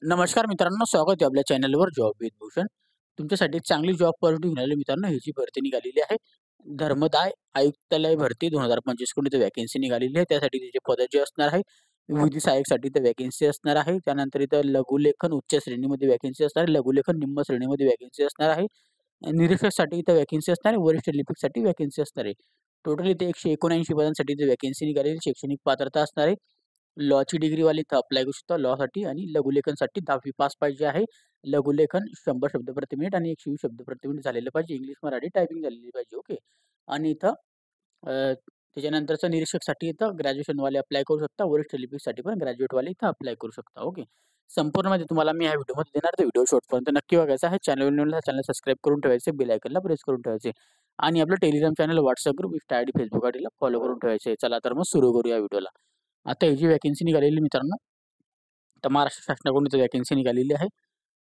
नमस्कार मित्रांनो, स्वागत आहे आपल्या चॅनलवर जॉब विथ भूषण. तुमच्यासाठी एक चांगली जॉब ऑपॉर्च्युनिटी घेऊन आलेलो मित्रांनो. ह्याची भरती निघालेली आहे. धर्मदाय आयुक्तालय भरती 2025 कडून इथे व्हॅकन्सी निघालेली आहे. त्यासाठी तिचे पद जे असणार आहे, विधी सहाय्यकसाठी इथं व्हॅकन्सी असणार आहे. त्यानंतर इथं लघुलेखन उच्च श्रेणीमध्ये व्हॅकन्सी असणार आहे. लघुलेखन निम्न श्रेणीमध्ये व्हॅकन्सी असणार आहे. निरीक्षकसाठी इथं व्हॅकन्सी असणार आहे. वरिष्ठ लिपिकसाठी व्हॅकन्सी असणार आहे. टोटल इथे 179 पदांसाठी इथे व्हॅकन्सी निघालेली. शैक्षणिक पात्रता असणार आहे. लॉची डिग्रीवाले इथं अप्लाय करू शकता लॉसाठी आणि लघुलेखनसाठी 10वी पास पाहिजे आहे. लघुलेखन 100 शब्द प्रति मिनिट आणि 120 शब्द प्रति मिनिट झालेलं पाहिजे. इंग्लिश, मराठी टायपिंग झालेली पाहिजे. ओके. आणि इथं त्याच्यानंतरचं निरीक्षकसाठी इथं ग्रॅज्युएशनवाले अप्लाय करू शकता. वरिष्ठ लिपिकसाठी पण ग्रॅज्युएटवाले इथं अप्लाय करू शकता. ओके. संपूर्ण माहिती तुम्हाला मी ह्या व्हिडिओमध्ये देणार. तर व्हिडिओ शेवटपर्यंत नक्की बघायचा आहे. चॅनल सबस्क्राईब करून ठेवायचे, बेल आयकॉनला प्रेस करून ठेवायचे आणि आपलं Telegram channel, WhatsApp group, Insta ID, Facebook आयडीला फॉलो करून ठेवायचे. चला तर मग सुरू करूया व्हिडिओला. आता ही जी व्हॅकन्सी निघालेली मित्रांनो, तर महाराष्ट्र शासनाकडून इथं व्हॅकन्सी निघालेली आहे.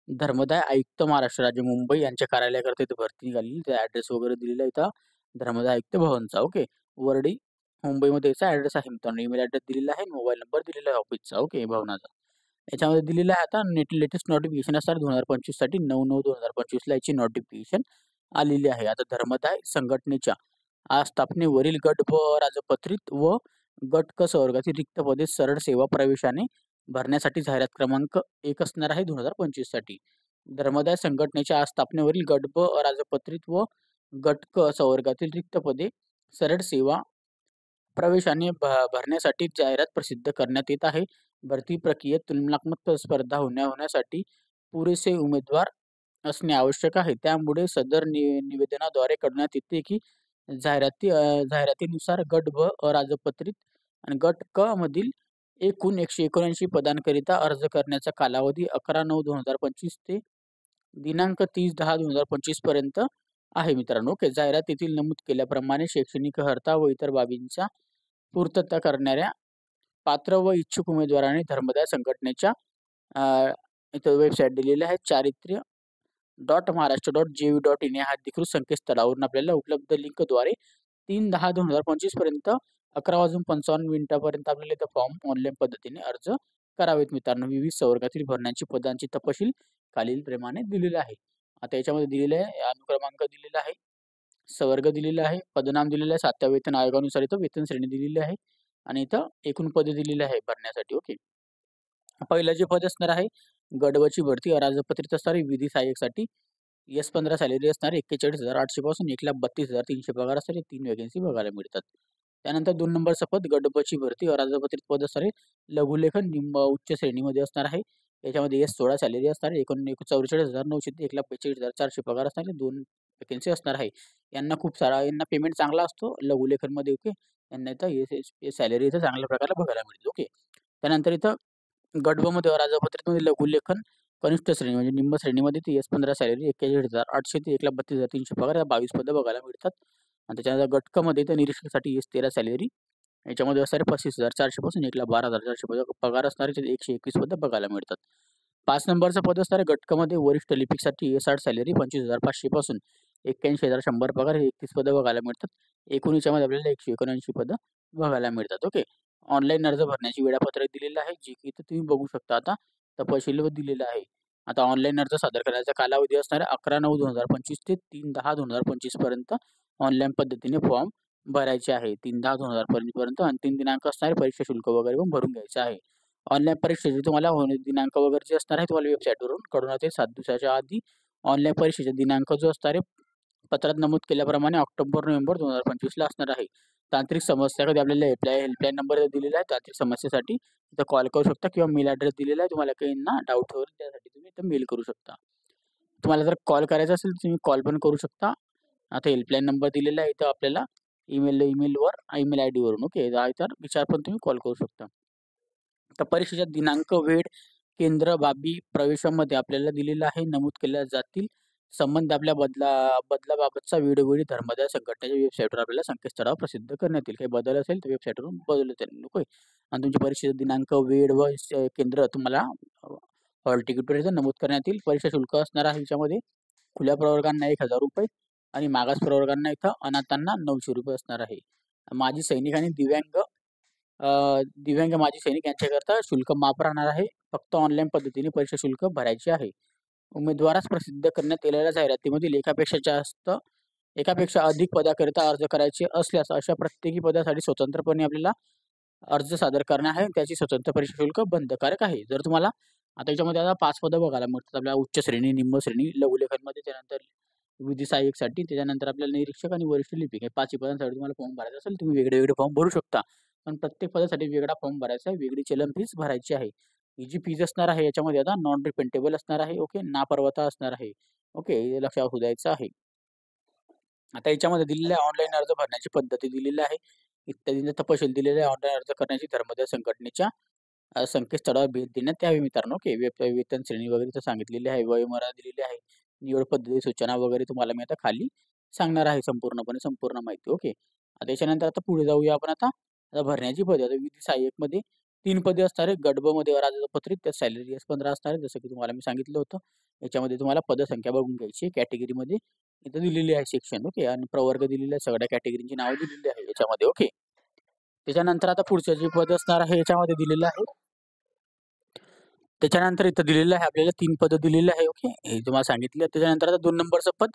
धर्मदाय आयुक्त महाराष्ट्र राज्य मुंबई यांच्या कार्यालयाकरता इथे भरती निघालेली. त्या ॲड्रेस वगैरे दिलेला आहे इथं धर्मदाय आयुक्त भवनचा. ओके. वरडी मुंबईमध्ये याचा ॲड्रेस आहे मित्रांनो. ईमेल ॲड्रेस दिलेला आहे, मोबाईल नंबर दिलेला आहे ऑफिसचा. ओके, भवनाचा. याच्यामध्ये दिलेलं आहे आता लेटेस्ट नोटिफिकेशन असणार 2025 साठी 9/9/2025 ला याची नोटिफिकेशन आलेली आहे. आता धर्मदाय संघटनेच्या स्थापनेवरील गट ब राजपत्रित व गट क संवर्गातील रिक्त पदे सरळ सेवा प्रवेशाने भरण्यासाठी जाहिरात क्रमांक 1 असणार आहे 2025 साठी. धर्मदाय संघटनेच्या स्थापनेवरील गट ब राजपत्रित व गट क संवर्गातील रिक्त पदे सरळ सेवा प्रवेशाने भरण्यासाठी जाहिरात प्रसिद्ध करण्यात येत आहे. भरती प्रक्रियेत तुलनात्मक स्पर्धा होण्यासाठी पुरेसे उमेदवार असणे आवश्यक आहे. त्यामुळे सदर निवेदनाद्वारे कळविण्यात येते की जाहिरातीनुसार गट ब अराजपत्रित आणि गट क मधील एकूण 179 पदांकरिता अर्ज करण्याचा कालावधी 11/9/2025 ते दिनांक 30/10/2025 पर्यंत आहे मित्रांनो. ओके. जाहिरातीतील नमूद केल्याप्रमाणे शैक्षणिक अर्हता व इतर बाबींचा पूर्तता करणाऱ्या पात्र व इच्छुक उमेदवारांनी धर्मदाय संघटनेच्या इथं वेबसाईट दिलेली आहे. चारित्र्य.महाराष्ट्र.gov.in या अधिकृत संकेतस्थळावरून आपल्याला उपलब्ध लिंकद्वारे 3/10/2025 पर्यंत 11:55 आपल्याला इथं फॉर्म ऑनलाईन पद्धतीने अर्ज करावेत मित्रांनो. विविध संवर्गातील भरण्याची पदांची तपशील खालीलप्रमाणे दिलेला आहे. आता याच्यामध्ये दिलेलं आहे, अनुक्रमांक दिलेला आहे, संवर्ग दिलेला आहे, पदनाम दिलेलं आहे, 7व्या वेतन आयोगानुसार इथं वेतन श्रेणी दिलेली आहे आणि इथं एकूण पदे दिलेली आहे भरण्यासाठी. ओके. पहिलं जे पद असणार आहे, गडवची भरती अराजपत्रित असणारी विधी सहाय्यकसाठी S15 सॅलरी असणार 41,800 पासून 1,32,300 पगार असणारे 3 व्हॅकन्सी बघायला मिळतात. त्यानंतर 2 नंबरचं पद गडबची भरती अराजपत्रित पद असणारे लघुलेखन निम्न उच्च श्रेणीमध्ये असणार आहे. याच्यामध्ये S16 सॅलरी असणार 44,900 ते 1,42,400 पगार असणारे 2 व्हॅकन्सी असणार आहे. यांना पेमेंट चांगला असतो लघुलेखनमध्ये. ओके. यांना इथं सॅलरी इथं चांगल्या प्रकारे बघायला मिळते. ओके. त्यानंतर इथं गट ब मध्ये अराजपत्रितमध्ये लघुलेखन कनिष्ठ श्रेणी म्हणजे निम्न श्रेणीमध्ये ती S15 सॅलरी 41,800 ते 1,32,300 पगार या 22 पदं बघायला मिळतात. आणि त्याच्यानंतर गट क मध्ये तर निरीक्षकासाठी S13 सॅलरी याच्यामध्ये असणारे 35,400 पासून 1,12,400 पगार असणारे 121 पदं बघायला मिळतात. 5 नंबरचं पद असणारे गट क मध्ये वरिष्ठ लिपिकसाठी S8 सॅलरी 25,500 पासून 81,100 पगार हे 31 पदं बघायला मिळतात. एकूण याच्यामध्ये आपल्याला 179 पदं बघायला मिळतात. ओके. ऑनलाईन अर्ज भरण्याची वेळापत्रक दिलेलं आहे, जे की इथं तुम्ही बघू शकता आता तपशीलवर दिलेलं आहे. आता ऑनलाईन अर्ज सादर करण्याचा कालावधी असणार आहे 11/9/2025 ते 3/10/2025 पर्यंत ऑनलाईन पद्धतीने फॉर्म भरायचे आहे. 3/10/2025 पर्यंत अंतिम दिनांक असणार आहे. परीक्षा शुल्क वगैरे पण भरून घ्यायचं आहे. ऑनलाईन परीक्षेचे तुम्हाला दिनांक वगैरे जे असणार आहे तुम्हाला वेबसाईटवरून कळवण्यात येईल 7 दिवसाच्या आधी. ऑनलाईन परीक्षेचा दिनांक जो असणार आहे पत्रात नमूद केल्याप्रमाणे ऑक्टोबर-नोव्हेंबर 2025 ला असणार आहे. तांत्रिक समस्या कधी आपल्याला हेल्पलाईन नंबर दिलेला आहे. तांत्रिक समस्येसाठी इथं कॉल करू शकता किंवा मेल ॲड्रेस दिलेला आहे. तुम्हाला काही ना डाऊट वगैरे त्यासाठी तुम्ही इथं मेल करू शकता. तुम्हाला जर कॉल करायचा असेल तर तुम्ही कॉल पण करू शकता. आता हेल्पलाईन नंबर दिलेला आहे इथं आपल्याला ईमेल आयडीवरून. ओके. तर विचार पण तुम्ही कॉल करू शकता. तर परीक्षेचा दिनांक, वेळ, केंद्र, बाबी प्रवेशामध्ये आपल्याला दिलेलं आहे. नमूद केल्या जातील. संबंध आपल्या बदलाबाबतचा वेळोवेळी धर्मदाय संघटनेच्या वेबसाईटवर आपल्याला संकेतस्थळावर प्रसिद्ध करण्यात येईल. काही बदल असेल तर वेबसाईटवरून बदलता येईल. ओके. आणि तुमच्या परीक्षेचा दिनांक, वेळ व केंद्र तुम्हाला हॉल तिकीटवर इथं नमूद करण्यात येईल. परीक्षा शुल्क असणार आहे ह्याच्यामध्ये खुल्या प्रवर्गांना ₹1,000 आणि मागास प्रवर्गांना इथं अनाथांना ₹900 असणार आहे. माजी सैनिक आणि दिव्यांग दिव्यांग माजी सैनिक यांच्याकरता शुल्क माफ राहणार आहे. फक्त ऑनलाईन पद्धतीने परीक्षा शुल्क भरायचे आहे. उमेदवारास प्रसिद्ध करण्यात केलेल्या जाहिरातीमधील एकापेक्षा अधिक पदाकरिता अर्ज करायचे असल्यास अशा प्रत्येकी पदासाठी स्वतंत्रपणे आपल्याला अर्ज सादर करणे आहे. त्याची स्वतंत्र परीक्षा शुल्क बंधनकारक आहे. जर तुम्हाला आता याच्यामध्ये आता 5 पदं बघायला मिळतात आपल्याला उच्च श्रेणी, निम्न श्रेणी, लघुलेखनमध्ये, त्यानंतर विधी सहाय्यकसाठी, त्याच्यानंतर आपल्याला निरीक्षक आणि वरिष्ठ लिपिक हे 5 पदांसाठी तुम्हाला फॉर्म भरायचा असेल, तुम्ही वेगळे-वेगळे फॉर्म भरू शकता. पण प्रत्येक पदासाठी वेगळा फॉर्म भरायचा आहे, वेगळी चलन फीस भरायची आहे. ही जी फीज असणार आहे याच्यामध्ये आता नॉन रिफंडेबल असणार आहे. ओके. नापरवता असणार आहे. ओके. हे लक्षात असू द्यायचं आहे. आता याच्यामध्ये दिलेल्या ऑनलाईन अर्ज भरण्याची पद्धती दिलेली आहे. इत्यादींचा तपशील दिलेला आहे. ऑनलाईन अर्ज करण्याची धर्मदाय संघटनेच्या संकेतस्थळावर भेट देण्यात यावी मित्रांनो. ओके. वेतन श्रेणी वगैरे इथं सांगितलेली आहे. वयोमर्यादा दिलेली आहे. निवड पद्धती, सूचना वगैरे तुम्हाला मी आता खाली सांगणार आहे संपूर्ण माहिती. ओके. त्याच्यानंतर आता पुढे जाऊया आपण आता. आता भरण्याची पद्धत. आता विधी सहाय्यकमध्ये 3 पदे असणार आहे. गट ब मध्ये राजपत्रित त्यात सॅलरी S15 असणार आहे. जसं की तुम्हाला मी सांगितलं होतं. याच्यामध्ये तुम्हाला पदसंख्या बघून घ्यायची. कॅटेगरीमध्ये इथं दिलेली आहे सेक्शन. ओके. आणि प्रवर्ग दिलेले आहे. सगळ्या कॅटेगरीची नावं दिलेली आहे याच्यामध्ये. ओके. त्याच्यानंतर आता पुढचं जे पद असणार आहे याच्यामध्ये दिलेलं आहे. त्याच्यानंतर इथं दिलेलं आहे आपल्याला 3 पदं दिलेली आहे. ओके. हे तुम्हाला सांगितलं. त्याच्यानंतर आता 2 नंबरचं पद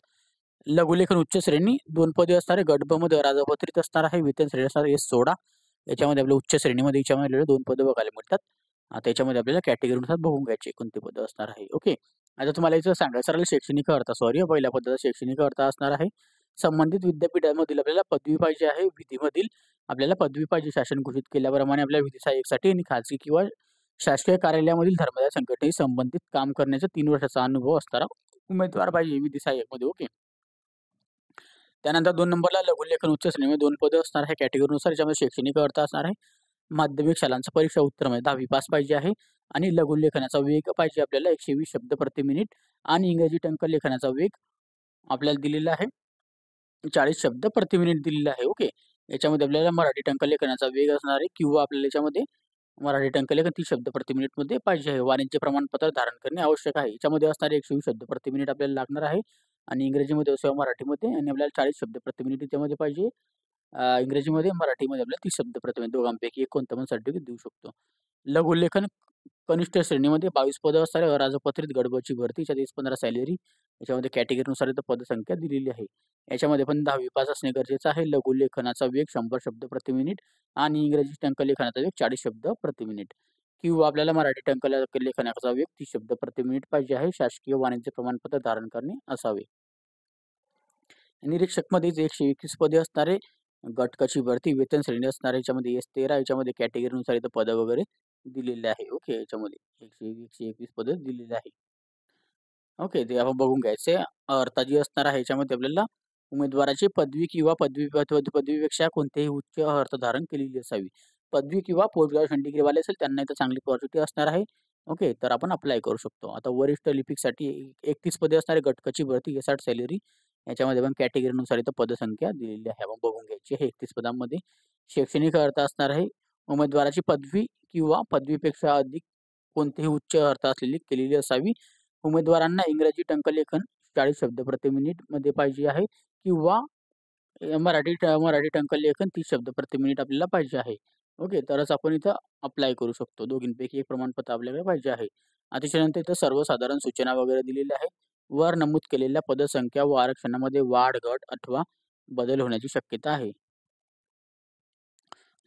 लघुलेखन उच्च श्रेणी 2 पदे असणार आहे. गट ब मध्ये राजपत्रित असणार आहे. वेतन श्रेणी असणार आहे S16. याच्यामध्ये आपल्या उच्च श्रेणीमध्ये याच्यामध्ये 2 पदं बघायला मिळतात. त्याच्यामध्ये आपल्याला कॅटेगरीनुसार बघून घ्यायचे कोणते पदं असणार आहे. ओके. आता तुम्हाला याचं सांगायचं राहिलं शैक्षणिक अर्थ. पहिल्या पदाचा शैक्षणिक अर्थ असणार आहे. संबंधित विद्यापीठामधील आपल्याला पदवी पाहिजे आहे. विधीमधील आपल्याला पदवी पाहिजे. शासन घोषित केल्याप्रमाणे आपल्या विधी सहाय्यकसाठी आणि खाजगी किंवा शासकीय कार्यालयामधील धर्मदाय संघटनेशी संबंधित काम करण्याचा 3 वर्षाचा अनुभव असणारा उमेदवार पाहिजे विधी सहाय्यकमध्ये. ओके. त्यानंतर 2 नंबरला लघुलेखन उच्च श्रेणीमध्ये 2 पदं असणार आहे. कॅटेगरीनुसार याच्यामध्ये शैक्षणिक अर्थ असणार आहे. माध्यमिक शालांचा परीक्षा उत्तरमध्ये 10वी पास पाहिजे आहे आणि लघुलेखनाचा वेग पाहिजे आपल्याला 120 शब्द प्रति मिनिट आणि इंग्रजी टंकलेखनाचा वेग आपल्याला दिलेला आहे 40 शब्द प्रति मिनिट दिलेला आहे. ओके. याच्यामध्ये आपल्याला मराठी टंकलेखनाचा वेग असणार आहे किंवा आपल्याला याच्यामध्ये मराठी टंकलेखन 30 शब्द प्रति मिनिटमध्ये पाहिजे आहे. वाणिज्य प्रमाणपत्र धारण करणे आवश्यक आहे. याच्यामध्ये असणारे 120 शब्द प्रति मिनिट आपल्याला लागणार आहे आणि इंग्रजीमध्ये किंवा मराठीमध्ये आणि आपल्याला 40 शब्द प्रति मिनिट याच्यामध्ये पाहिजे. इंग्रजीमध्ये, मराठीमध्ये आपल्याला 30 शब्द प्रति मिनिट दोघांपैकी एक कोणतं पण सर्टिफिकेट देऊ शकतो. लघुलेखन कनिष्ठ श्रेणीमध्ये 22 पदं असणार आहे. राजपत्रित गडबची भरती याच्यात S15 सॅलरी. याच्यामध्ये कॅटेगरीनुसार इथं पदसंख्या दिलेली आहे. याच्यामध्ये पण 10वी पास असणे गरजेचं आहे. लघुलेखनाचा वेग 100 शब्द प्रति मिनिट आणि इंग्रजी टंकलेखनाचा वेग 40 शब्द प्रति मिनिट किंवा आपल्याला मराठी टंकलेखनाचा वेग 30 शब्द प्रति मिनिट पाहिजे आहे. शासकीय वाणिज्य प्रमाणपत्र धारण करणे असावे. निरीक्षकमध्ये 121 पदे असणारे. गट क ची भरती वेतन श्रेणी असणार आहे. याच्यामध्ये S13. याच्यामध्ये कॅटेगरीनुसार इथं पदं वगैरे दिलेले आहे. ओके. याच्यामध्ये 121 पदं दिलेली आहे. ओके. ते आपण बघून घ्यायचे. अर्थ जी असणार आहे याच्यामध्ये आपल्याला उमेदवाराची पदवी किंवा पदवीपेक्षा कोणतेही उच्च अर्थ धारण केलेली असावी. पदवी किंवा पोस्ट ग्रॅज्युएशन डिग्रीवाले असेल त्यांना इथं चांगली पॉझिटिव्ह असणार आहे. ओके. तर आपण अप्लाय करू शकतो. आता वरिष्ठ लिपिकसाठी 31 पदे असणारे. गट क ची भरती 60 सॅलरी. याच्यामध्ये पण कॅटेगरीनुसार इथं पदसंख्या दिलेली आहे. आपण बघून घ्यायची आहे 31 पदांमध्ये. शैक्षणिक अर्थ असणार आहे. उमेदवाराची पदवी किंवा पदवीपेक्षा अधिक कोणतेही उच्च अर्थ असलेली केलेली असावी. उमेदवारांना इंग्रजी टंकलेखन 40 शब्द प्रति मिनिट मध्ये पाहिजे आहे किंवा मराठी टंकलेखन 30 शब्द प्रति मिनिट आपल्याला पाहिजे आहे. ओके. तरच आपण इथं अप्लाय करू शकतो. दोघींपैकी एक प्रमाणपत्र आपल्याकडे पाहिजे आहे. त्याच्यानंतर इथं सर्वसाधारण सूचना वगैरे दिलेल्या आहे. वर नमूद केलेल्या पदसंख्या व आरक्षणामध्ये वाढ, घट अथवा बदल होण्याची शक्यता आहे.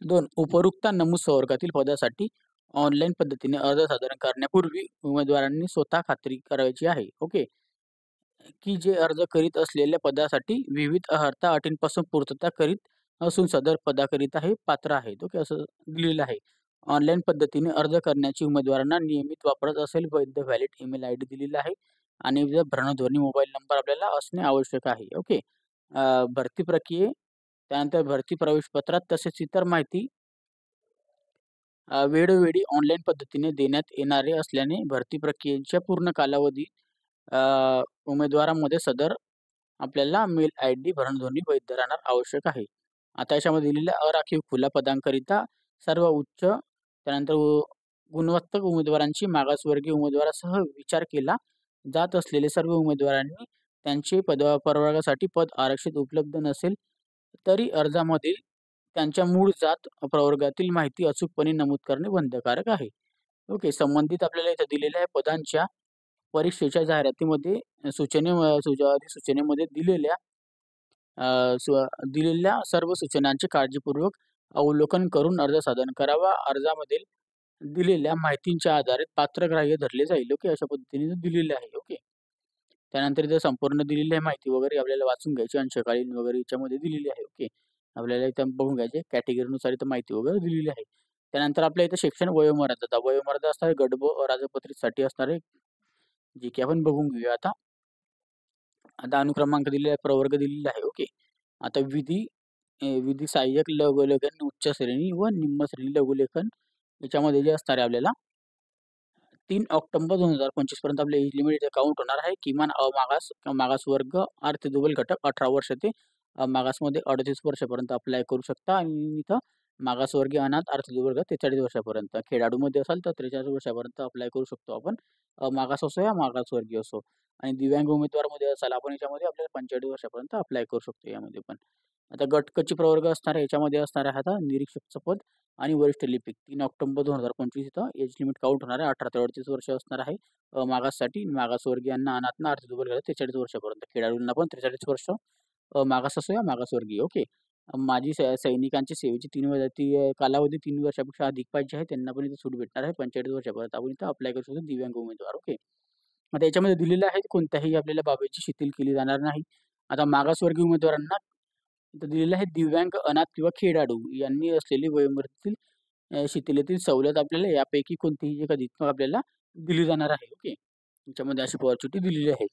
2. उपरोक्त नमूद संवर्गातील पदासाठी ऑनलाईन पद्धतीने अर्ज सादर करण्यापूर्वी उमेदवारांनी स्वतः खात्री करायची आहे. ओके. की जे अर्ज करीत असलेल्या पदासाठी विविध अर्हता अटींपासून पूर्तता करीत असून सदर पदाकरिता हे पात्र आहेत. ओके. असं दिलेलं आहे. ऑनलाईन पद्धतीने अर्ज करण्याची उमेदवारांना नियमित वापरत असेल वैध व्हॅलिड ईमेल आयडी दिलेला आहे आणि भ्रमणध्वनी मोबाईल नंबर आपल्याला असणे आवश्यक आहे. ओके. भरती प्रक्रिये त्यानंतर भरती प्रवेशपत्रात तसेच इतर माहिती वेळोवेळी ऑनलाईन पद्धतीने देण्यात येणारे असल्याने भरती प्रक्रियेच्या पूर्ण कालावधी उमेदवारांमध्ये सदर आपल्याला मेल आयडी भ्रमणध्वनी वैध राहणार आवश्यक आहे. आता याच्यामध्ये दिलेल्या अराखीव खुल्या पदांकरिता सर्व उच्च त्यानंतर गुणवत्ता उमेदवारांची मागासवर्गीय उमेदवारासह विचार केला जात असलेले सर्व उमेदवारांनी त्यांचे प्रवर्गासाठी पद आरक्षित उपलब्ध नसेल तरी अर्जामधील त्यांच्या मूळ जात प्रवर्गातील माहिती अचूकपणे नमूद करणे बंधनकारक आहे. ओके. संबंधित आपल्याला इथं दिलेल्या आहे पदांच्या परीक्षेच्या जाहिरातीमध्ये सूचनेमध्ये अ, दिलेल्या सर्व सूचनांचे काळजीपूर्वक अवलोकन करून अर्ज सादर करावा. अर्जामध्ये दिलेल्या माहितींच्या आधारे पात्र ग्राह्य धरले जाईल. ओके. अशा पद्धतीने दिलेले आहे. ओके. त्यानंतर इथं संपूर्ण दिलेली आहे माहिती वगैरे आपल्याला वाचून घ्यायची. अंशकालीन वगैरे याच्यामध्ये दिलेली आहे. ओके. आपल्याला इथं बघून घ्यायचे. कॅटेगरीनुसार इथं माहिती वगैरे दिलेली आहे. त्यानंतर आपल्या इथं शिक्षण वयोमर्यादा. वयोमर्यादा असणार आहे गट ब राजपत्रितसाठी असणार आहे. जे की आपण बघून घेऊया आता. आता अनुक्रमांक दिलेला आहे, प्रवर्ग दिलेला आहे. ओके. आता विधी सहाय्यक लघुलेखन उच्च श्रेणी व निम्न श्रेणी लघुलेखन याच्यामध्ये जे असणार आहे आपल्याला 3 ऑक्टोबर 2025 पर्यंत आपले एज लिमिट इथे काउंट होणार आहे. किमान अमागास किंवा मागासवर्ग अर्थदुबल घटक 18 वर्ष ते मागासमध्ये 38 वर्षापर्यंत अप्लाय करू शकता आणि इथं मागासवर्गीय अनाथ अर्थदुबल गट 43 वर्षापर्यंत. खेळाडूमध्ये असाल तर 43 वर्षापर्यंत अप्लाय करू शकतो आपण. मागास असो या मागासवर्गीय असो आणि दिव्यांग उमेदवारमध्ये असाल आपण याच्यामध्ये आपल्याला 45 वर्षापर्यंत अप्लाय करू शकतो यामध्ये पण. आता गट क ची प्रवर्ग असणार आहे याच्यामध्ये असणार आहे आता निरीक्षकचं पद आणि वरिष्ठ लिपिक 3 ऑक्टोबर 2025 इथं एज लिमिट काउंट होणार आहे. 18 ते 38 वर्ष असणार आहे. मागाससाठी मागासवर्गीयांना अनाथांना अर्थदुबल गटात 43 वर्षापर्यंत. खेळाडूंना पण 43 वर्ष मागास असो या मागासवर्गीय. ओके. माजी सैनिकांची सेवेची कालावधी 3 वर्षापेक्षा अधिक पाहिजे आहे. त्यांना पण इथे सूट भेटणार आहे. 45 वर्षापर्यंत आपण इथं अप्लाय करू शकतो दिव्यांग उमेदवार. ओके. आता याच्यामध्ये दिलेलं आहे कोणत्याही आपल्याला बाबीची शिथिल केली जाणार नाही. आता मागासवर्गीय उमेदवारांना इथं दिलेलं आहे दिव्यांग, अनाथ किंवा खेळाडू यांनी असलेली वयोमर्यादेतील शिथिलतेतील सवलत आपल्याला यापैकी कोणतीही एक अधिक आपल्याला दिली जाणार आहे. ओके. याच्यामध्ये अशी ऑपॉर्च्युनिटी दिलेली आहे.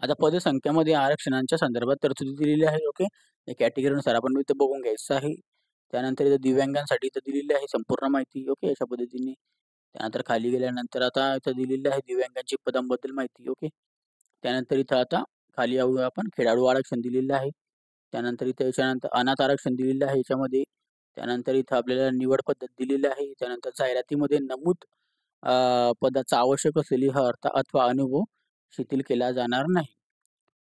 आता पदसंख्यामध्ये आरक्षणांच्या संदर्भात तरतुदी दिलेली आहे. ओके. या कॅटेगरीनुसार आपण इथं बघून घ्यायचं आहे. त्यानंतर इथं दिव्यांगांसाठी इथं दिलेली आहे संपूर्ण माहिती. ओके. अशा पद्धतीने. त्यानंतर खाली गेल्यानंतर आता इथं दिलेली आहे दिव्यांगांची पदांबद्दल माहिती. ओके. त्यानंतर इथं आता खाली येऊ आपण खेळाडू आरक्षण दिलेलं आहे. त्यानंतर इथं याच्यानंतर अनाथ आरक्षण दिलेलं आहे याच्यामध्ये. त्यानंतर इथं आपल्याला निवड पद्धत दिलेली आहे. त्यानंतर जाहिरातीमध्ये नमूद पदाचा आवश्यक असलेली अर्थ अथवा अनुभव शिथिल केला जाणार नाही.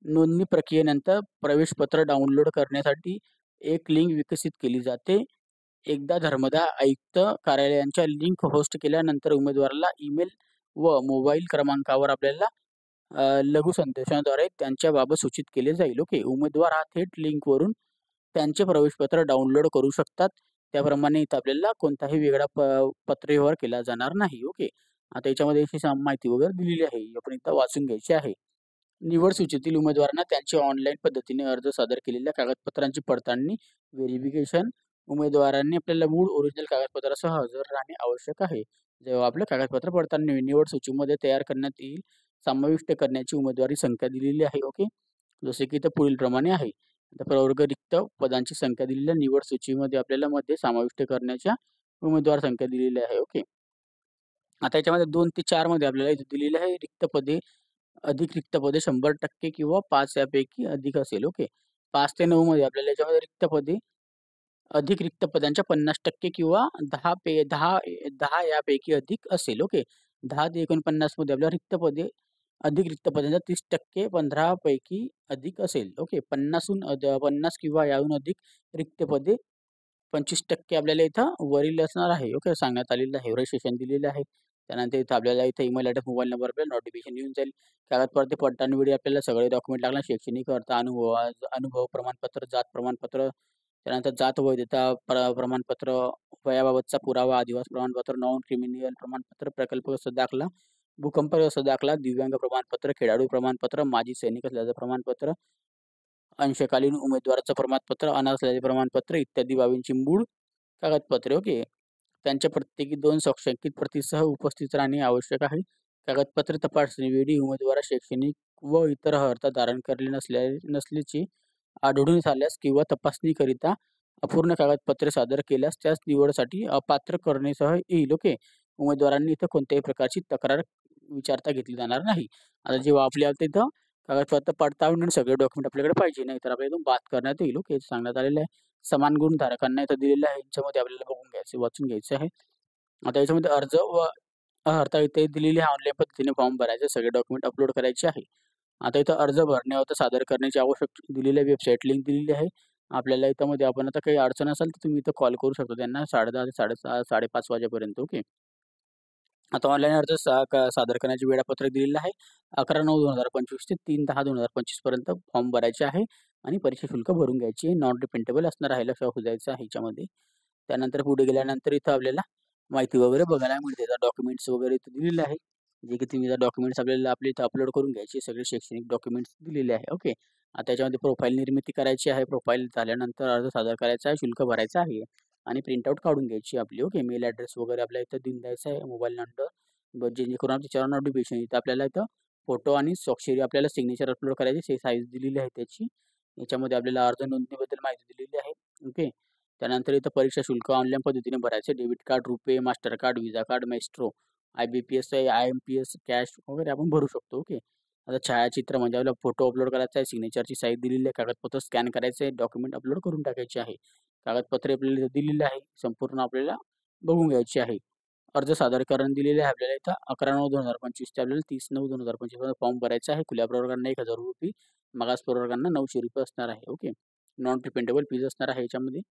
नोंदणी प्रक्रियेनंतर प्रवेशपत्र डाउनलोड करण्यासाठी एक लिंक विकसित केली जाते. एकदा धर्मदाय आयुक्त कार्यालयांच्या लिंक होस्ट केल्यानंतर उमेदवाराला ईमेल व मोबाईल क्रमांकावर आपल्याला लघु संदेशाद्वारे त्यांच्याबाबत सूचित केले जाईल. ओके. उमेदवार हा थेट लिंकवरून त्यांचे प्रवेशपत्र डाउनलोड करू शकतात. त्याप्रमाणे इथं आपल्याला कोणताही वेगळा पत्रव्यवहार केला जाणार नाही. ओके. आता याच्यामध्ये अशी माहिती वगैरे दिलेली आहे. आपण इथं वाचून घ्यायची आहे. निवड सूचीतील उमेदवारांना त्यांचे ऑनलाईन पद्धतीने अर्ज सादर केलेल्या कागदपत्रांची पडताळणी व्हेरिफिकेशन उमेदवारांनी आपल्याला मूळ ओरिजिनल कागदपत्रासह हजर राहणे आवश्यक आहे. जेव्हा आपलं कागदपत्र पडताळणी निवड सूचीमध्ये तयार करण्यात येईल समाविष्ट करण्याची उमेदवारी संख्या दिलेली आहे. ओके. जसे की इथं पुढील प्रमाणे आहे. आता प्रवर्ग रिक्त पदांची संख्या दिलेल्या निवड सूचीमध्ये आपल्याला मध्ये समाविष्ट करण्याच्या उमेदवार संख्या दिलेली आहे. ओके. आता याच्यामध्ये 2 ते 4 मध्ये आपल्याला इथे दिलेली आहे अधिक रिक्त पदे 100% किंवा 5 यापैकी अधिक असेल. ओके. 5 ते 9 मध्ये आपल्याला याच्यामध्ये अधिक रिक्त पदांच्या 50% किंवा 10 यापैकी अधिक असेल. ओके. 10 ते 49 मध्ये आपल्याला अधिक रिक्त पदांच्या 30% 15 पैकी अधिक असेल. ओके. 50 किंवा याहून अधिक रिक्त पदे 25% आपल्याला इथं वरील असणार आहे. ओके. सांगण्यात आलेलं आहे. रजिस्ट्रेशन दिलेलं आहे. त्यानंतर इथं आपल्याला इथं ईमेल ॲड्रेस, मोबाईल नंबर आपल्याला नोटिफिकेशन येऊन जाईल. कागदपत्रे पडताळणीवेळी आपल्याला सगळे डॉक्युमेंट लागणार. शैक्षणिक अर्थ, अनुभव प्रमाणपत्र, जात प्रमाणपत्र, त्यानंतर जात वैधता प्रमाणपत्र, वयाबाबतचा पुरावा, आदिवासी प्रमाणपत्र, नॉन क्रिमिनल प्रमाणपत्र, प्रकल्पग्रस्त दाखला, भूकंपग्रस्त दाखला, दिव्यांग प्रमाणपत्र, खेळाडू प्रमाणपत्र, माजी सैनिक असल्याचं प्रमाणपत्र, अंशकालीन उमेदवाराचं प्रमाणपत्र, अनाथ असल्याचे प्रमाणपत्र इत्यादी बाबींची मूळ कागदपत्रे. ओके. त्यांच्या प्रत्येकी 2 स्वसंकेत प्रतीसह उपस्थित राहणे आवश्यक आहे. कागदपत्रे तपासणीवेळी उमेदवार शैक्षणिक व इतर अर्हता धारण केलेले नसल्याचे आढळून आल्यास किंवा तपासणीकरिता अपूर्ण कागदपत्रे सादर केल्यास त्यास निवडसाठी अपात्र करण्यासह येईल. ओके. उमेदवारांनी इथं कोणत्याही प्रकारची तक्रार विचारता घेतली जाणार नाही. आता जेव्हा आपल्याला तिथं कागदपत्र पडताळून सगळे डॉक्युमेंट आपल्याकडे पाहिजे, नाही तर आपल्याला इथून बाद करण्यात येईल. ओके. सांगण्यात आलेलं आहे. समान गुणधारकांना इथं दिलेलं आहे. याच्यामध्ये आपल्याला बघून घ्यायचं, वाचून घ्यायचं आहे. आता याच्यामध्ये अर्ज व अर्हता इथे दिलेली आहे. ऑनलाईन पद्धतीने फॉर्म भरायचे, सगळे डॉक्युमेंट अपलोड करायचे आहे. आता इथं अर्ज भरण्यावर सादर करण्याची आवश्यक दिलेली वेबसाईट लिंक दिलेली आहे. आपल्याला याच्यामध्ये आपण आता काही अडचण असेल तर तुम्ही इथं कॉल करू शकता त्यांना 10:30 ते 6:30 5:30 वाजेपर्यंत. ओके. आता ऑनलाईन अर्ज सादर करण्याचे वेळापत्रक दिलेलं आहे. 11/9/2025 ते 3/10/2025 पर्यंत फॉर्म भरायचे आहे आणि परीक्षा शुल्क भरून घ्यायची आहे. नॉन रिफंडेबल असणार आहे, लक्षात द्यायचं आहे ह्याच्यामध्ये. त्यानंतर पुढे गेल्यानंतर इथं आपल्याला माहिती वगैरे बघायला मिळते. डॉक्युमेंट्स वगैरे इथं दिलेले आहे. जे की तुम्ही डॉक्युमेंट्स आपल्याला आपल्या इथं अपलोड करून घ्यायचे. सगळे शैक्षणिक डॉक्युमेंट्स दिलेले आहे. ओके. आता याच्यामध्ये प्रोफाईल निर्मिती करायची आहे. प्रोफाईल झाल्यानंतर अर्ज सादर करायचा आहे, शुल्क भरायचं आहे आणि प्रिंटआउट काढून घ्यायची आपली. ओके. मेल ॲड्रेस वगैरे आपल्या इथं देऊन द्यायचा आहे. मोबाईल नंबर जेणेकरून त्याच्यावर नोटिफिकेशन इथं आपल्याला इथं फोटो आणि स्वाक्षरी आपल्याला सिग्नेचर अपलोड करायची साईज दिलेली आहे त्याची. याच्यामध्ये आपल्याला अर्ज नोंदणीबद्दल माहिती दिलेली आहे. ओके. त्यानंतर इथं परीक्षा शुल्क ऑनलाईन पद्धतीने भरायचे. Debit card, RuPay, Mastercard, Visa card, Maestro, IBPS, IMPS, cash वगैरे आपण भरू शकतो. ओके. आता छायाचित्र म्हणजे आपल्याला फोटो अपलोड करायचा आहे, सिग्नेचरची साईज दिलेली आहे, कागदपत्र स्कॅन करायचं आहे, डॉक्युमेंट अपलोड करून टाकायचे आहे. कागदपत्रे आपल्याला दिलेली आहे, संपूर्ण आपल्याला बघून घ्यायची आहे. अर्ज सादरीकरण दिलेले आहे आपल्याला इथं 11/9/2025 ते आपल्याला 30/9/2025 पर्यंत फॉर्म भरायचा आहे. खुल्या प्रवर्गांना ₹1000, मागास प्रवर्गांना ₹900 असणार आहे. ओके. नॉन रिफंडेबल फीज असणार आहे याच्यामध्ये.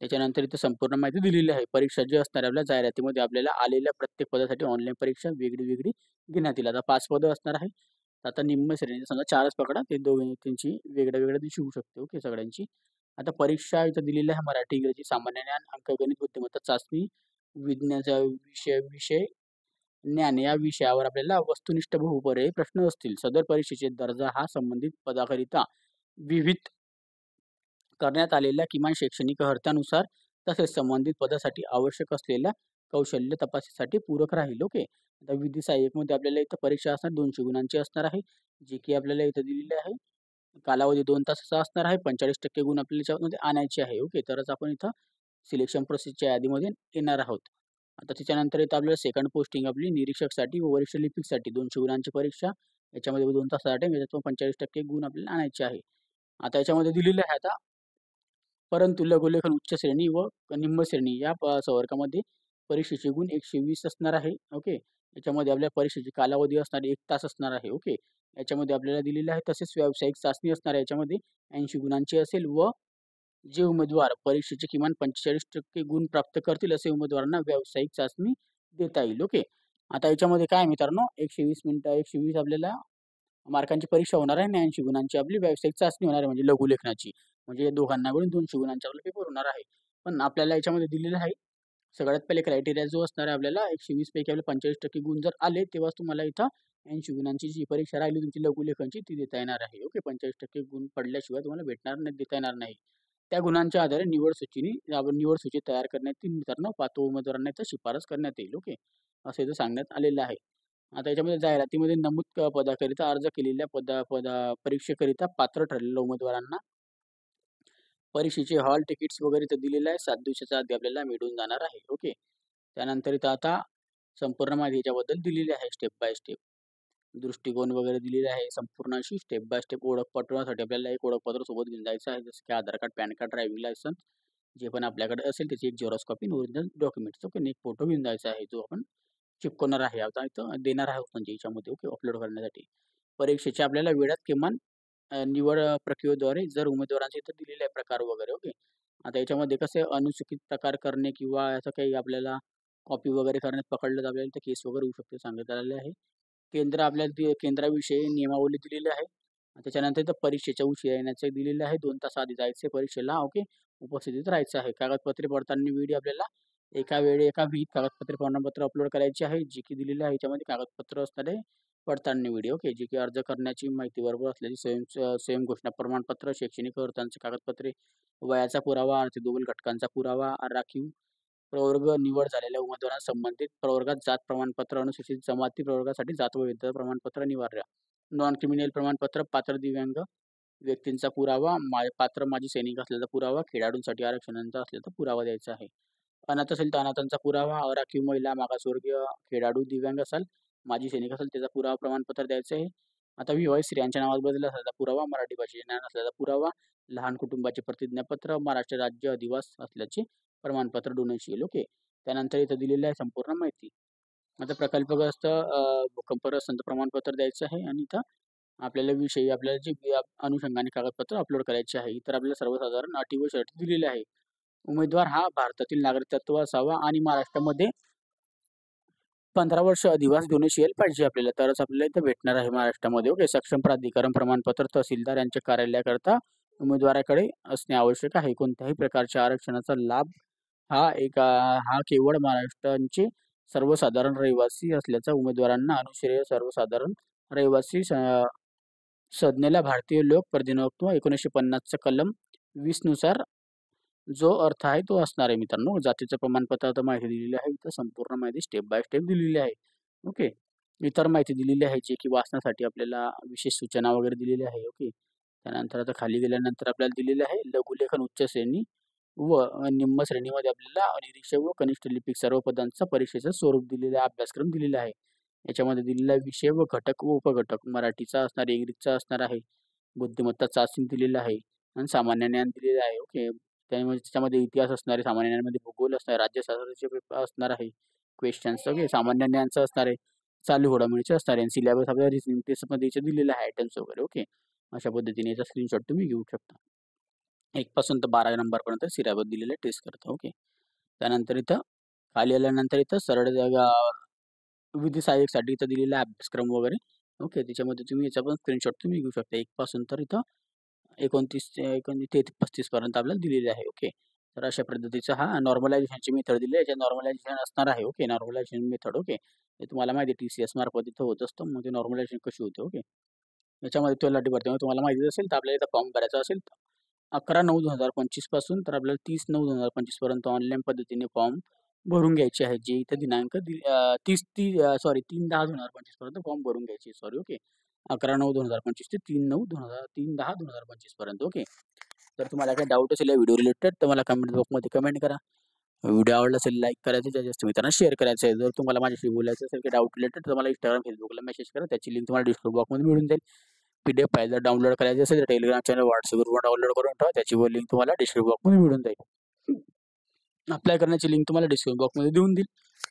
त्याच्यानंतर इथं संपूर्ण माहिती दिलेली आहे. परीक्षा जी असणार आहे आपल्या जाहिरातीमध्ये आपल्याला आलेल्या प्रत्येक पदासाठी ऑनलाईन परीक्षा वेगळी-वेगळी घेण्यात येईल. आता 5 पदं असणार आहे. आता निम्न श्रेणीचे समजा 4च पकडा. ते दोघे त्यांची वेगळ्या-वेगळ्या दिवशी होऊ शकते. ओके सगळ्यांची. आता परीक्षा इथं दिलेली आहे मराठी, इंग्रजी, सामान्य ज्ञान, अंकगणित, बुद्धिमत्ता चाचणी, विज्ञानाचा विषय विषय ज्ञान या विषयावर आपल्याला वस्तुनिष्ठ बहुपर्यायी प्रश्न असतील. सदर परीक्षेचे दर्जा हा संबंधित पदाकरिता विविध करण्यात आलेल्या किमान शैक्षणिक अर्हतानुसार तसेच संबंधित पदासाठी आवश्यक असलेल्या कौशल्य तपासणीसाठी पूरक राहील. ओके. आता विधी सहाय्यकमध्ये आपल्याला इथं परीक्षा असणार 200 गुणांची असणार आहे, जी की आपल्याला इथं दिलेली आहे. कालावधी 2 तासाचा असणार आहे. 45% गुण आपल्याला याच्यामध्ये आणायचे आहे. ओके. तरच आपण इथं सिलेक्शन प्रोसेसच्या यादीमध्ये येणार आहोत. आता त्याच्यानंतर इथं आपल्याला सेकंड पोस्टिंग आपली निरीक्षकसाठी व वरिष्ठ लिपिकसाठी 200 गुणांची परीक्षा. याच्यामध्ये 2 तासासाठी याच्यातून 45% गुण आपल्याला आणायचे आहे. आता याच्यामध्ये दिलेलं आहे आता परंतु लघुलेखन उच्च श्रेणी व निम्न श्रेणी या संवर्गामध्ये परीक्षेचे गुण 120 असणार आहे. ओके. याच्यामध्ये आपल्या परीक्षेची कालावधी असणार 1 तास असणार आहे. ओके. याच्यामध्ये आपल्याला दिलेलं आहे. तसेच व्यावसायिक चाचणी असणार आहे. याच्यामध्ये 80 गुणांची असेल व जे उमेदवार परीक्षेचे किमान 45% गुण प्राप्त करतील असे उमेदवारांना व्यावसायिक चाचणी देता येईल. ओके. आता याच्यामध्ये काय आहे मित्रांनो 120 मिनिटं 120 आपल्याला मार्कांची परीक्षा होणार आहे आणि 80 गुणांची आपली व्यावसायिक चाचणी होणार आहे म्हणजे लघुलेखनाची. म्हणजे या दोघांना मिळून 200 गुणांचा आपला पेपर होणार आहे. पण आपल्याला याच्यामध्ये दिलेलं आहे, सगळ्यात पहिले क्रायटेरिया जो असणार आहे आपल्याला 120 पैकी आपल्याला 45% गुण जर आले, तेव्हाच तुम्हाला इथं 80 गुणांची जी परीक्षा राहिली तुमची लघुलेखनची ती देता येणार आहे. ओके. 45% गुण पडल्याशिवाय तुम्हाला भेटणार नाही, देता येणार नाही. त्या गुणांच्या आधारे निवड सूची तयार करण्यात येईल मित्रांनो. पात्र उमेदवारांना इथं शिफारस करण्यात येईल. ओके. असं इथं सांगण्यात आलेलं आहे. आता याच्यामध्ये जाहिरातीमध्ये नमूद पदाकरिता अर्ज केलेल्या परीक्षेकरिता पात्र ठरलेल्या उमेदवारांना परीक्षेचे हॉल तिकीट्स वगैरे इथं दिलेलं आहे. 7 दिवसाच्या आधी आपल्याला मिळून जाणार आहे. ओके. त्यानंतर इथं आता संपूर्ण माहिती याच्याबद्दल दिलेली आहे स्टेप बाय स्टेप. दृष्टिकोन वगैरे दिलेले आहे. संपूर्ण अशी स्टेप बाय स्टेप ओळख पटवण्यासाठी आपल्याला एक ओळखपत्र सोबत घेऊन जायचं आहे. जसं की Aadhaar card, PAN card, driving licence जे पण आपल्याकडे असेल त्याची एक झेरॉक्स कॉपी आणि ओरिजिनल डॉक्युमेंट्स. ओके. आणि एक फोटो घेऊन जायचा आहे जो आपण चिपकवणार आहे. आता इथं देणार आहोत म्हणजे याच्यामध्ये ओके अपलोड करण्यासाठी. परीक्षेच्या आपल्याला वेळात किमान निवड प्रक्रियेद्वारे जर उमेदवारांचे इथं दिलेले आहे प्रकार वगैरे. ओके. आता याच्यामध्ये कसे अनुचित प्रकार करणे किंवा याचं काही आपल्याला कॉपी वगैरे करण्यात पकडलं तर आपल्याला इथं केस वगैरे होऊ शकते सांगण्यात आलेले आहे. केंद्र आपल्याला केंद्राविषयी नियमावली दिलेली आहे. त्याच्यानंतर इथं परीक्षेच्या उशिरा येण्याचं दिलेलं आहे. 2 तास आधी जायचं परीक्षेला. ओके. उपस्थितीत राहायचं आहे. कागदपत्रे पडताळणी वेळी आपल्याला एका वेळी एका विहित कागदपत्रे प्रमाणपत्र अपलोड करायची आहे. जी की दिलेली आहे. याच्यामध्ये कागदपत्र असणार आहे पडताळणी व्हिडिओ. ओके. जी की अर्ज करण्याची माहिती बरोबर असलेली स्वयं घोषणा प्रमाणपत्र, शैक्षणिक अर्हतांची कागदपत्रे, वयाचा पुरावा, आर्थिक दोघील घटकांचा पुरावा, राखीव प्रवर्ग निवड झालेल्या उमेदवारांना संबंधित प्रवर्गात जात प्रमाणपत्र, अनुसूचित जमाती प्रवर्गासाठी जात वैधता प्रमाणपत्र अनिवार्य. नॉन क्रिमिनल प्रमाणपत्र, पात्र दिव्यांग व्यक्तींचा पुरावा, पात्र माजी सैनिक असलेला पुरावा, खेळाडूंसाठी आरक्षणाचा असलेला पुरावा द्यायचा आहे. अनाथ असेल तर अनाथांचा पुरावा, अराखीव महिला, मागासवर्गीय, खेळाडू, दिव्यांग असाल, माजी सैनिक असेल त्याचा पुरावा प्रमाणपत्र द्यायचं आहे. आता विवाहित स्त्रियांच्या नावात बदल असल्याचा पुरावा, मराठी भाषेचे ज्ञान असल्याचा पुरावा, लहान कुटुंबाचे प्रतिज्ञापत्र, महाराष्ट्र राज्य अधिवास असल्याचे प्रमाणपत्र डोनेशन येईल. ओके. त्यानंतर इथं दिलेली आहे संपूर्ण माहिती. आता प्रकल्पग्रस्त भूकंपग्रस्त प्रमाणपत्र द्यायचं आहे आणि इथं आपल्याला विषयी आपल्याला जे अनुषंगाने कागदपत्र अपलोड करायचे आहे. इतर आपल्याला सर्वसाधारण अटी व शर्ती दिलेल्या आहे. उमेदवार हा भारतातील नागरिकत्व असावा आणि महाराष्ट्रामध्ये 15 वर्ष अधिवास डोमेसाईल पाहिजे आपल्याला, तरच आपल्याला इथं भेटणार आहे महाराष्ट्रामध्ये. ओके. सक्षम प्राधिकरण प्रमाणपत्र तहसीलदार यांच्या कार्यालयाकरता उमेदवाराकडे असणे आवश्यक आहे. कोणत्याही प्रकारच्या आरक्षणाचा लाभ हा केवळ महाराष्ट्राचे सर्वसाधारण रहिवासी असल्याचा उमेदवारांना अनुश्रेय सर्वसाधारण रहिवासी संज्ञेला भारतीय लोक प्रतिनिधित्व 1950 चा कलम 20 नुसार जो अर्थ आहे तो असणार आहे मित्रांनो. जातीचं प्रमाणपत्र आता माहिती दिलेली आहे. इथं संपूर्ण माहिती स्टेप बाय स्टेप दिलेली आहे. ओके. इतर माहिती दिलेली आहे जे की वाचण्यासाठी आपल्याला विशेष सूचना वगैरे दिलेल्या आहे. ओके. त्यानंतर आता खाली गेल्यानंतर आपल्याला दिलेलं आहे लघुलेखन उच्च श्रेणी व निम्न श्रेणीमध्ये आपल्याला निरीक्षक व कनिष्ठ लिपिक सर्व पदांचा परीक्षेचं स्वरूप दिलेला अभ्यासक्रम दिलेला आहे. याच्यामध्ये दिलेला विषय व घटक व उपघटक मराठीचा असणार, इंग्रजीचा असणार आहे, बुद्धिमत्ता चाचणी दिलेला आहे आणि सामान्य ज्ञान दिलेलं आहे. ओके. त्याच्यामध्ये इतिहास असणार आहे, सामान्य ज्ञानामध्ये भूगोल असणार आहे, राज्यशास्त्राचे पेपर असणार आहे, क्वेश्चन्स ओके, सामान्य ज्ञानचं असणार आहे, चालू घडामोडीचे असणार आहे आणि सिलेबस आपल्याला रिजनिंग टेस्टमध्ये दिलेलं आहे आयटम्स वगैरे. ओके. अशा पद्धतीने याचा स्क्रीनशॉट तुम्ही घेऊ शकता. 1 पासून तर 12 नंबरपर्यंत सिलेबस दिलेला टेस्ट करतो. ओके. त्यानंतर इथं खाली आल्यानंतर इथं सरळ विधी सहाय्यकसाठी इथं दिलेला अभ्यासक्रम वगैरे. ओके. त्याच्यामध्ये तुम्ही याचा पण स्क्रीनशॉट तुम्ही घेऊ शकता. 1 पासून तर इथं 29 ते 35 पर्यंत आपल्याला दिलेले आहे. ओके. तर अशा पद्धतीचा हा नॉर्मलायझेशनची मेथड दिली आहे. याच्यात नॉर्मलायझेशन असणार आहे. ओके. Normalisation method. ओके. हे तुम्हाला माहिती आहे TCS मार्फत इथं होत असतं. मग ते नॉर्मलायझेशन कशी होते. ओके. याच्यामध्ये तलाठी भरतीमध्ये तुम्हाला माहिती असेल तर आपल्याला इथं फॉर्म भरायचा असेल तर 11/9/2025 पासून तर आपल्याला 30/9/2025 पर्यंत ऑनलाईन पद्धतीने फॉर्म भरून घ्यायचे आहे. जे इथं दिनांक 3/10/2025 पर्यंत फॉर्म भरून घ्यायचे. सॉरी. ओके. 11/9/2025 ते 3/10/2025 पर्यंत. ओके. जर तुम्हाला काही डाऊट असेल या व्हिडिओ रिलेटेड तर मला कमेंट बॉक्समध्ये कमेंट करा. व्हिडिओ आवडला असेल लाईक करायचं, जास्त मित्रांना शेअर करायचं आहे. जर तुम्हाला माझ्याशी बोलायचं असेल की डाऊट रिलेटेड तर मला Instagram, Facebookला मेसेज करा. त्याची लिंक तुम्हाला डिस्क्रिप्शन बॉक्समध्ये मिळून जाईल. PDF फाईल जर डाउनलोड करायची असेल तर टेलिग्राम चॅनल, WhatsAppवर डाउनलोड करून ठेवा. त्याची लिंक तुम्हाला डिस्क्रिप्शन बॉक्समध्ये मिळून जाईल. अप्लाय करण्याची लिंक तुम्हाला डिस्क्रिप्शन बॉक्समध्ये देऊन देईल.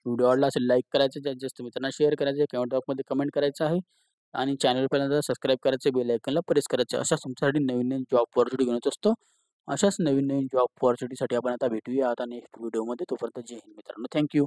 व्हिडिओ आवडला असेल लाईक करायचं, जास्त मित्रांना शेअर करायचं, कमेंट बॉक्समध्ये कमेंट करायचं आहे आणि चॅनल पहिल्यांदा सबस्क्राईब करायचं, बेल आयकॉनला प्रेस करायचं. अशाच तुमच्यासाठी नवीन जॉब ऑपॉर्च्युनिटी घेऊन येत असतो. अशाच नवीन जॉब ऑपॉर्च्युनिटीसाठी आपण आता भेटूया आता नेक्स्ट व्हिडिओमध्ये. तोपर्यंत जय हिंद मित्रांनो. थँक्यू.